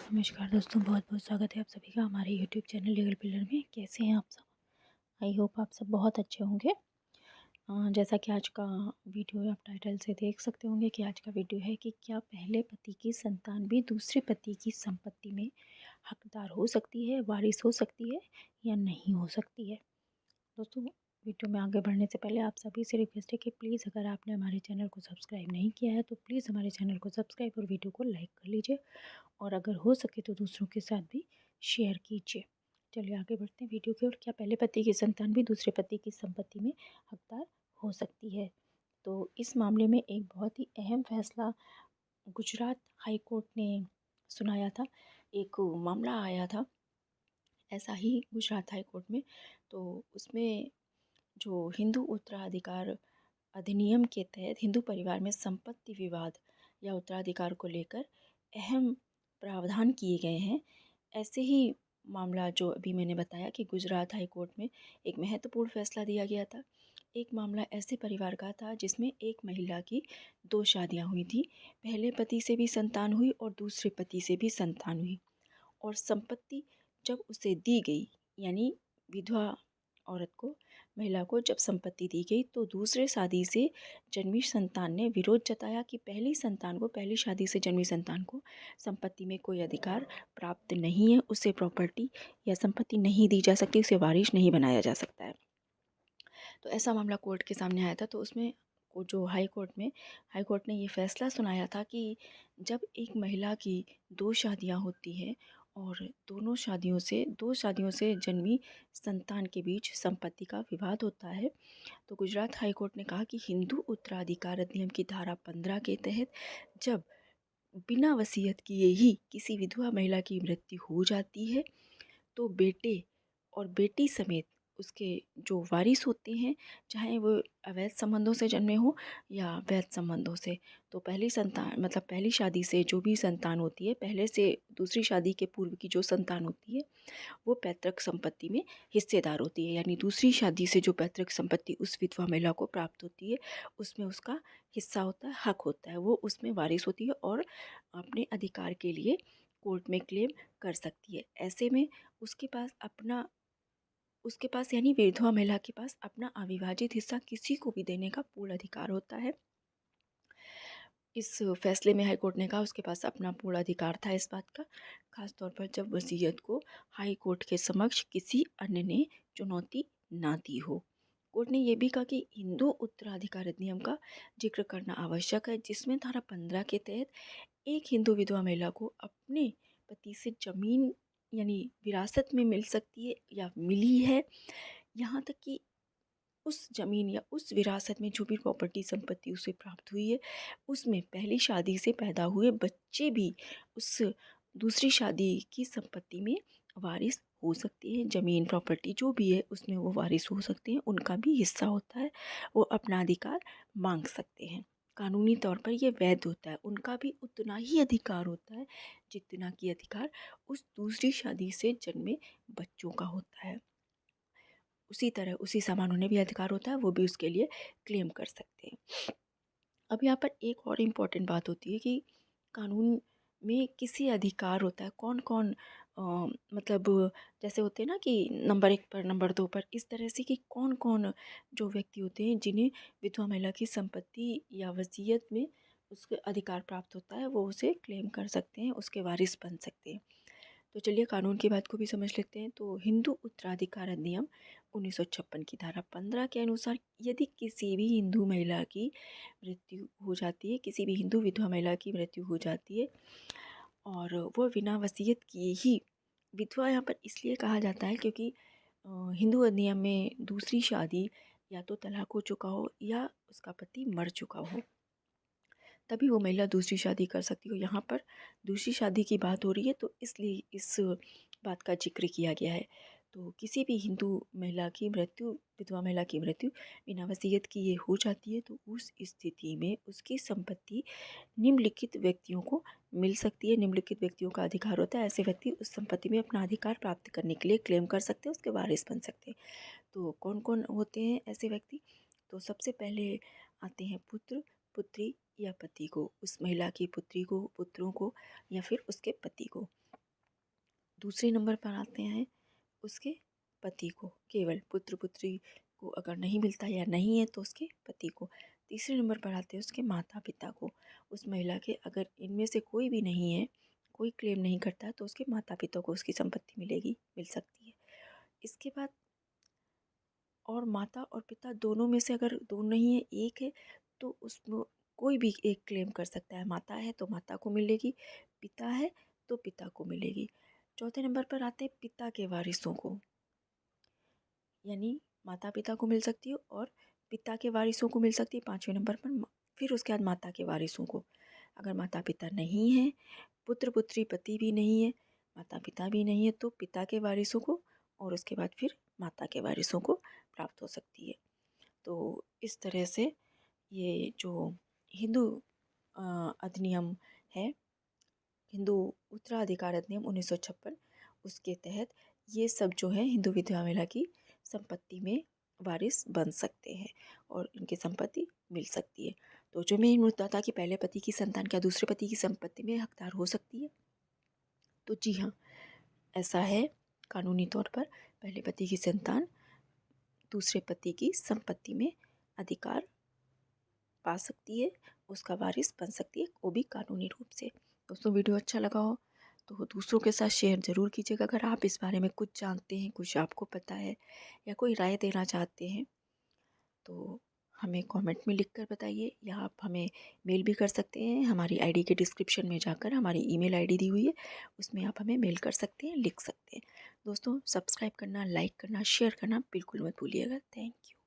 नमस्कार दोस्तों, बहुत बहुत स्वागत है आप सभी का हमारे यूट्यूब चैनल लीगल पिलर में। कैसे हैं आप सब? आई होप आप सब बहुत अच्छे होंगे। जैसा कि आज का वीडियो आप टाइटल से देख सकते होंगे कि आज का वीडियो है कि क्या पहले पति की संतान भी दूसरे पति की संपत्ति में हकदार हो सकती है, वारिस हो सकती है या नहीं हो सकती है। दोस्तों, वीडियो में आगे बढ़ने से पहले आप सभी से रिक्वेस्ट है कि प्लीज़ अगर आपने हमारे चैनल को सब्सक्राइब नहीं किया है तो प्लीज़ हमारे चैनल को सब्सक्राइब और वीडियो को लाइक कर लीजिए, और अगर हो सके तो दूसरों के साथ भी शेयर कीजिए। चलिए आगे बढ़ते हैं वीडियो की ओर। क्या पहले पति की संतान भी दूसरे पति की संपत्ति में हकदार हो सकती है? तो इस मामले में एक बहुत ही अहम फैसला गुजरात हाई कोर्ट ने सुनाया था। एक मामला आया था ऐसा ही गुजरात हाई कोर्ट में। तो उसमें जो हिंदू उत्तराधिकार अधिनियम के तहत हिंदू परिवार में संपत्ति विवाद या उत्तराधिकार को लेकर अहम प्रावधान किए गए हैं। ऐसे ही मामला जो अभी मैंने बताया कि गुजरात हाई कोर्ट में एक महत्वपूर्ण फैसला दिया गया था। एक मामला ऐसे परिवार का था जिसमें एक महिला की 2 शादियां हुई थी। पहले पति से भी संतान हुई और दूसरे पति से भी संतान हुई, और संपत्ति जब उसे दी गई, यानी विधवा औरत को, महिला को जब संपत्ति दी गई, तो दूसरे शादी से जन्मी संतान ने विरोध जताया कि पहली संतान को, पहली शादी से जन्मी संतान को संपत्ति में कोई अधिकार प्राप्त नहीं है, उसे प्रॉपर्टी या संपत्ति नहीं दी जा सकती, उसे वारिस नहीं बनाया जा सकता है। तो ऐसा मामला कोर्ट के सामने आया था। तो उसमें जो हाई कोर्ट ने ये फैसला सुनाया था कि जब एक महिला की 2 शादियां होती हैं और दो शादियों से जन्मी संतान के बीच संपत्ति का विवाद होता है, तो गुजरात हाई कोर्ट ने कहा कि हिंदू उत्तराधिकार अधिनियम की धारा 15 के तहत जब बिना वसीयत किए ही किसी विधवा महिला की मृत्यु हो जाती है, तो बेटे और बेटी समेत उसके जो वारिस होते हैं, चाहे वो अवैध संबंधों से जन्मे हो या वैध संबंधों से, तो पहली संतान मतलब पहली शादी से जो भी संतान होती है, पहले से दूसरी शादी के पूर्व की जो संतान होती है, वो पैतृक संपत्ति में हिस्सेदार होती है। यानी दूसरी शादी से जो पैतृक संपत्ति उस विधवा महिला को प्राप्त होती है, उसमें उसका हिस्सा होता है, हक होता है, वो उसमें वारिस होती है और अपने अधिकार के लिए कोर्ट में क्लेम कर सकती है। ऐसे में उसके पास अपना उसके पास यानी विधवा महिला के पास अपना अविभाजित हिस्सा किसी को भी देने का पूर्ण अधिकार होता है। इस फैसले में हाई कोर्ट ने कहा उसके पास अपना पूर्ण अधिकार था इस बात का, खास तौर पर जब वसीयत को हाई कोर्ट के समक्ष किसी अन्य ने चुनौती ना दी हो। कोर्ट ने यह भी कहा कि हिंदू उत्तराधिकार अधिनियम का जिक्र करना आवश्यक है, जिसमें धारा 15 के तहत एक हिंदू विधवा महिला को अपने पति से जमीन यानी विरासत में मिल सकती है या मिली है। यहाँ तक कि उस ज़मीन या उस विरासत में जो भी प्रॉपर्टी संपत्ति उसे प्राप्त हुई है, उसमें पहली शादी से पैदा हुए बच्चे भी उस दूसरी शादी की संपत्ति में वारिस हो सकते हैं। ज़मीन प्रॉपर्टी जो भी है उसमें वो वारिस हो सकते हैं, उनका भी हिस्सा होता है, वो अपना अधिकार मांग सकते हैं। कानूनी तौर पर ये वैध होता है, उनका भी उतना ही अधिकार होता है जितना कि अधिकार उस दूसरी शादी से जन्मे बच्चों का होता है। उसी तरह उसी समान उन्हें भी अधिकार होता है, वो भी उसके लिए क्लेम कर सकते हैं। अब यहाँ पर एक और इम्पॉर्टेंट बात होती है कि कानून में किसी अधिकार होता है, कौन कौन मतलब जैसे होते हैं ना कि नंबर 1 पर, नंबर 2 पर, इस तरह से कि कौन कौन जो व्यक्ति होते हैं जिन्हें विधवा महिला की संपत्ति या वसीयत में उसके अधिकार प्राप्त होता है, वो उसे क्लेम कर सकते हैं, उसके वारिस बन सकते हैं। तो चलिए कानून की बात को भी समझ लेते हैं। तो हिंदू उत्तराधिकार अधिनियम 1956 की धारा 15 के अनुसार यदि किसी भी हिंदू महिला की मृत्यु हो जाती है, किसी भी हिंदू विधवा महिला की मृत्यु हो जाती है और वो बिना वसीयत किए ही, विधवा यहाँ पर इसलिए कहा जाता है क्योंकि हिंदू अधिनियम में दूसरी शादी या तो तलाक हो चुका हो या उसका पति मर चुका हो, तभी वो महिला दूसरी शादी कर सकती हो। यहाँ पर दूसरी शादी की बात हो रही है, तो इसलिए इस बात का जिक्र किया गया है। तो किसी भी हिंदू महिला की मृत्यु, विधवा महिला की मृत्यु बिना वसीयत की ये हो जाती है, तो उस स्थिति में उसकी संपत्ति निम्नलिखित व्यक्तियों को मिल सकती है। निम्नलिखित व्यक्तियों का अधिकार होता है, ऐसे व्यक्ति उस संपत्ति में अपना अधिकार प्राप्त करने के लिए क्लेम कर सकते हैं, उसके वारिस बन सकते हैं। तो कौन कौन होते हैं ऐसे व्यक्ति? तो सबसे पहले आते हैं पुत्र, पुत्री, या पति को, उस महिला की पुत्री को, पुत्रों को या फिर उसके पति को। दूसरे नंबर पर आते हैं उसके पति को, केवल पुत्र पुत्री को अगर नहीं मिलता या नहीं है तो उसके पति को। तीसरे नंबर पर आते हैं उसके माता पिता को, उस महिला के अगर इनमें से कोई भी नहीं है, कोई क्लेम नहीं करता तो उसके माता पिता को उसकी संपत्ति मिलेगी, मिल सकती है। इसके बाद और माता और पिता दोनों में से अगर दो नहीं है, एक है, तो उसमें कोई भी एक क्लेम कर सकता है। माता है तो माता को मिलेगी, पिता है तो पिता को मिलेगी। चौथे नंबर पर आते हैं पिता के वारिसों को, यानी माता पिता को मिल सकती है और पिता के वारिसों को मिल सकती है पाँचवें नंबर पर। फिर उसके बाद माता के वारिसों को, अगर माता पिता नहीं है, पुत्र पुत्री पति भी नहीं है, माता पिता भी नहीं है, तो पिता के वारिसों को और उसके बाद फिर माता के वारिसों को प्राप्त हो सकती है। तो इस तरह से ये जो हिंदू अधिनियम है, हिंदू उत्तराधिकार अधिनियम 1956, उसके तहत ये सब जो है हिंदू विधवा महिला की संपत्ति में वारिस बन सकते हैं और इनकी संपत्ति मिल सकती है। तो जो मेन मुद्दा था कि पहले पति की संतान क्या दूसरे पति की संपत्ति में हकदार हो सकती है, तो जी हाँ, ऐसा है। कानूनी तौर पर पहले पति की संतान दूसरे पति की संपत्ति में अधिकार पा सकती है, उसका वारिस बन सकती है, वो भी कानूनी रूप से। दोस्तों वीडियो अच्छा लगा हो तो दूसरों के साथ शेयर ज़रूर कीजिएगा। अगर आप इस बारे में कुछ जानते हैं, कुछ आपको पता है या कोई राय देना चाहते हैं तो हमें कमेंट में लिख कर बताइए, या आप हमें मेल भी कर सकते हैं। हमारी आईडी के डिस्क्रिप्शन में जाकर हमारी ईमेल आईडी दी हुई है, उसमें आप हमें मेल कर सकते हैं, लिख सकते हैं। दोस्तों सब्सक्राइब करना, लाइक करना, शेयर करना बिल्कुल मत भूलिएगा। Thank you.